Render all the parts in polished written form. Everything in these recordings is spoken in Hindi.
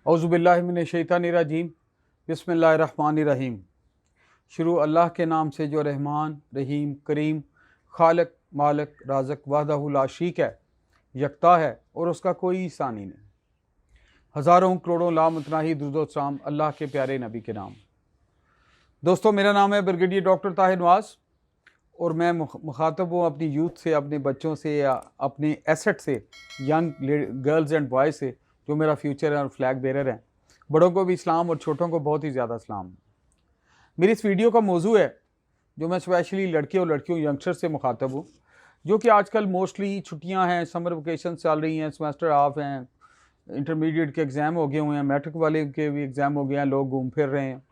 औज़ुबिल्लाहिमिनश्शैतानिर्रजीम बिस्मिल्लाहिर्रहमानिर्रहीम। शुरू अल्लाह के नाम से जो रहमान रहीम करीम खालिक मालिक राज़िक वहदहु ला शरीक है, यकता है और उसका कोई सानी नहीं। हज़ारों करोड़ों लामतनाही दुरूद व सलाम अल्लाह के प्यारे नबी के नाम। दोस्तों, मेरा नाम है ब्रिगेडियर डॉक्टर ताहिर नवाज़ और मैं मुखातब हूँ अपनी यूथ से, अपने बच्चों से या अपने एसेट से, यंग गर्ल्स एंड बॉयज़ से जो मेरा फ्यूचर है और फ्लैग बेरर हैं। बड़ों को भी इस्लाम और छोटों को बहुत ही ज़्यादा सलाम। मेरी इस वीडियो का मौजू है जो मैं स्पेशली लड़के और लड़कियों यंगस्टर से मुखातब हूँ, जो कि आजकल मोस्टली छुट्टियाँ हैं, समर वेकेशन चल रही हैं, सेमेस्टर ऑफ हैं, इंटरमीडिएट के एग्ज़ाम हो गए हुए हैं, मैट्रिक वाले के भी एग्ज़ाम हो गए हैं, लोग घूम फिर रहे हैं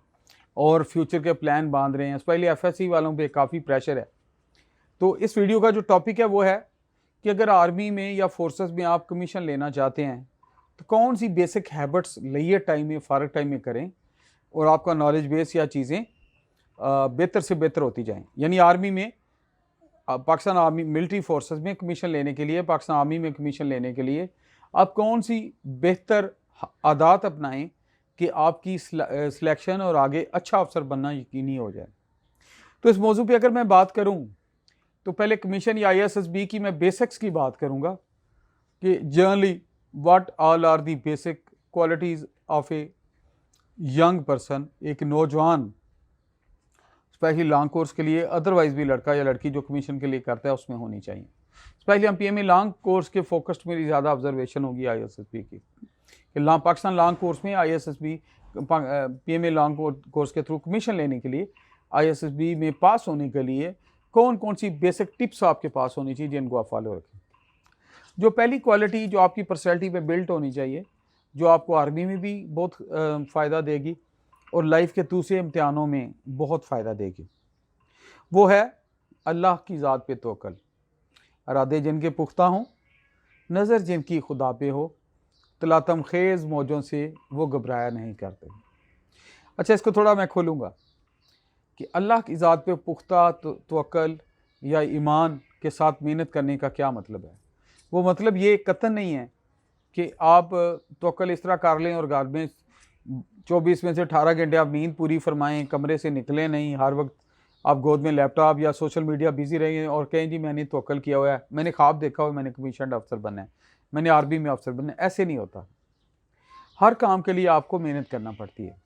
और फ्यूचर के प्लान बांध रहे हैं। स्पेशली FSC वालों पे काफ़ी प्रेशर है। तो इस वीडियो का जो टॉपिक है वो है कि अगर आर्मी में या फोर्सेस में आप कमीशन लेना चाहते हैं तो कौन सी बेसिक हैबिट्स लेयर टाइम में, फ़ारग टाइम में करें और आपका नॉलेज बेस या चीज़ें बेहतर से बेहतर होती जाएं। यानी आर्मी में, पाकिस्तान आर्मी मिलिट्री फोर्सेस में कमीशन लेने के लिए, पाकिस्तान आर्मी में कमीशन लेने के लिए आप कौन सी बेहतर आदत अपनाएं कि आपकी सिलेक्शन और आगे अच्छा अफसर बनना यकीनी हो जाए। तो इस मौजू पे अगर मैं बात करूं तो पहले कमीशन या ISSB की मैं बेसिक्स की बात करूंगा कि generally what all are the basic qualities of a young person. एक नौजवान स्पेशली लॉन्ग कोर्स के लिए, अदरवाइज भी लड़का या लड़की जो कमीशन के लिए करता है उसमें होनी चाहिए। स्पेशली हम PMA लॉन्ग कोर्स के फोकस्ड मेरी ज़्यादा ऑब्जर्वेशन होगी ISSB की कि पाकिस्तान लॉन्ग कोर्स में ISSB PMA लॉन्ग कोर्स के थ्रू कमीशन लेने के लिए, ISSB में पास होने के लिए कौन कौन सी बेसिक टिप्स आपके पास होनी चाहिए जिनको आप फॉलो रखें। जो पहली क्वालिटी जो आपकी पर्सनैलिटी पे बिल्ट होनी चाहिए, जो आपको आर्मी में भी बहुत फ़ायदा देगी और लाइफ के दूसरे इम्तिहानों में बहुत फ़ायदा देगी, वो है अल्लाह की ज़ात पे तवक्कुल। इरादे जिनके पुख्ता हों, नज़र जिनकी खुदा पे हो, तलातम खेज़ मौजों से वो घबराया नहीं करते। अच्छा, इसको थोड़ा मैं खोलूँगा कि अल्लाह की ज़ात पे पुख्ता तवक्कुल या ईमान के साथ मेहनत करने का क्या मतलब है। वो मतलब ये कतई नहीं है कि आप तवक्कुल इस तरह कर लें और घर में 24 में से 18 घंटे आप नींद पूरी फरमाएं, कमरे से निकलें नहीं, हर वक्त आप गोद में लैपटॉप या सोशल मीडिया बिजी रहें और कहें जी मैंने तवक्कुल किया हुआ है, मैंने ख्वाब देखा हुआ, मैंने कमीशन्ड अफसर बनना है, मैंने आर्मी में अफसर बनना है। ऐसे नहीं होता। हर काम के लिए आपको मेहनत करना पड़ती है।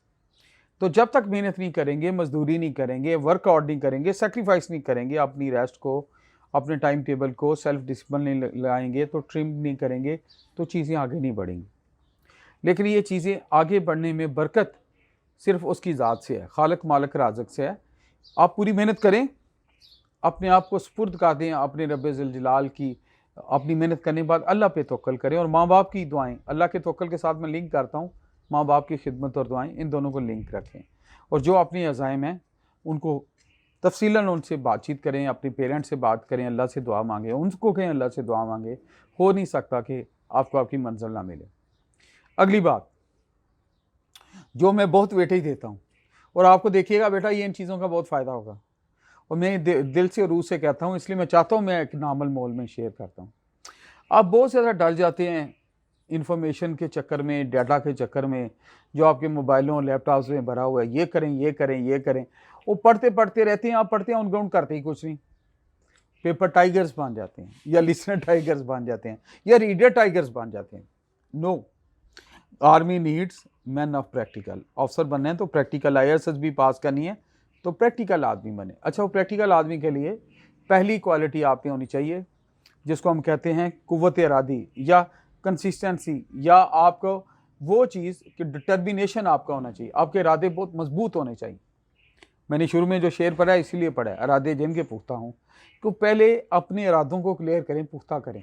तो जब तक मेहनत नहीं करेंगे, मजदूरी नहीं करेंगे, वर्कआउट नहीं करेंगे, सेक्रीफाइस नहीं करेंगे, अपनी रेस्ट को, अपने टाइम टेबल को, सेल्फ डिसिप्लिन नहीं लाएंगे, तो ट्रिम नहीं करेंगे, तो चीज़ें आगे नहीं बढ़ेंगी। लेकिन ये चीज़ें आगे बढ़ने में बरकत सिर्फ उसकी ज़ात से है, खालिक मालिक राज़िक से है। आप पूरी मेहनत करें, अपने आप को सुपुर्द कर दें अपने रब्बे ज़िल जलाल की। अपनी मेहनत करने के बाद अल्लाह पे तवक्कुल करें और माँ बाप की दुआएं, अल्लाह के तवक्कुल के साथ मैं लिंक करता हूँ, माँ बाप की खिदमत और दुआएं, इन दोनों को लिंक रखें और जो अपनी अज़ाइम हैं उनको तफसीलन उनसे बातचीत करें, अपने पेरेंट्स से बात करें, अल्लाह से दुआ मांगें, उनको कहें अल्लाह से दुआ मांगे। हो नहीं सकता कि आपको आपकी मंजिल ना मिले। अगली बात जो मैं बहुत वेटेज देता हूँ और आपको देखिएगा बेटा, ये इन चीज़ों का बहुत फ़ायदा होगा और मैं दिल से और रूह से कहता हूँ, इसलिए मैं चाहता हूँ मैं एक नामल मोल में शेयर करता हूँ। आप बहुत ज़्यादा डर जाते हैं इंफॉर्मेशन के चक्कर में, डाटा के चक्कर में, जो आपके मोबाइलों और लैपटॉप्स में भरा हुआ है, ये करें ये करें ये करें। वो पढ़ते पढ़ते रहते हैं, आप पढ़ते हैं, उन करते ही कुछ नहीं। पेपर टाइगर्स बन जाते हैं या लिसनर टाइगर्स बन जाते हैं या रीडर टाइगर्स बन जाते हैं। No, army needs man of practical. अफसर बनना है तो प्रैक्टिकल ISSB पास करनी है तो प्रैक्टिकल आदमी बने। अच्छा, वो प्रैक्टिकल आदमी के लिए पहली क्वालिटी आप में होनी चाहिए जिसको हम कहते हैं कुव्वत इरादी या कंसिस्टेंसी, या आपको वो चीज़ कि डिटर्मिनेशन आपका होना चाहिए। आपके इरादे बहुत मजबूत होने चाहिए। मैंने शुरू में जो शेर पढ़ा है इसीलिए पढ़ा है, इरादे जिनके पुख्ता हों। तो पहले अपने इरादों को क्लियर करें, पुख्ता करें।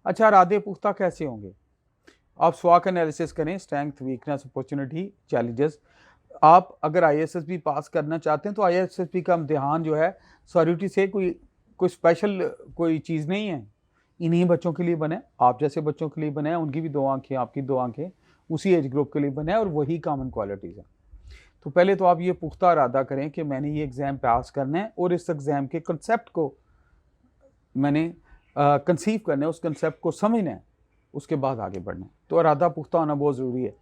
अच्छा, इरादे पुख्ता कैसे होंगे? आप स्वॉट एनालिसिस करें, स्ट्रेंथ, वीकनेस, अपॉर्चुनिटी, चैलेंजेस। आप अगर ISSB पास करना चाहते हैं तो ISSB का इम्तिहान जो है सॉलिटी से कोई स्पेशल कोई चीज़ नहीं है। इन्हीं बच्चों के लिए बने, आप जैसे बच्चों के लिए बने हैं, उनकी भी 2 आंखें, आपकी 2 आंखें, उसी एज ग्रुप के लिए बने हैं और वही कॉमन क्वालिटीज़ हैं। तो पहले तो आप ये पुख्ता इरादा करें कि मैंने ये एग्ज़ाम पास करना है और इस एग्ज़ाम के कंसेप्ट को मैंने कंसीव करना है, उस कंसेप्ट को समझना है, उसके बाद आगे बढ़ना है। तो इरादा पुख्ता होना बहुत ज़रूरी है।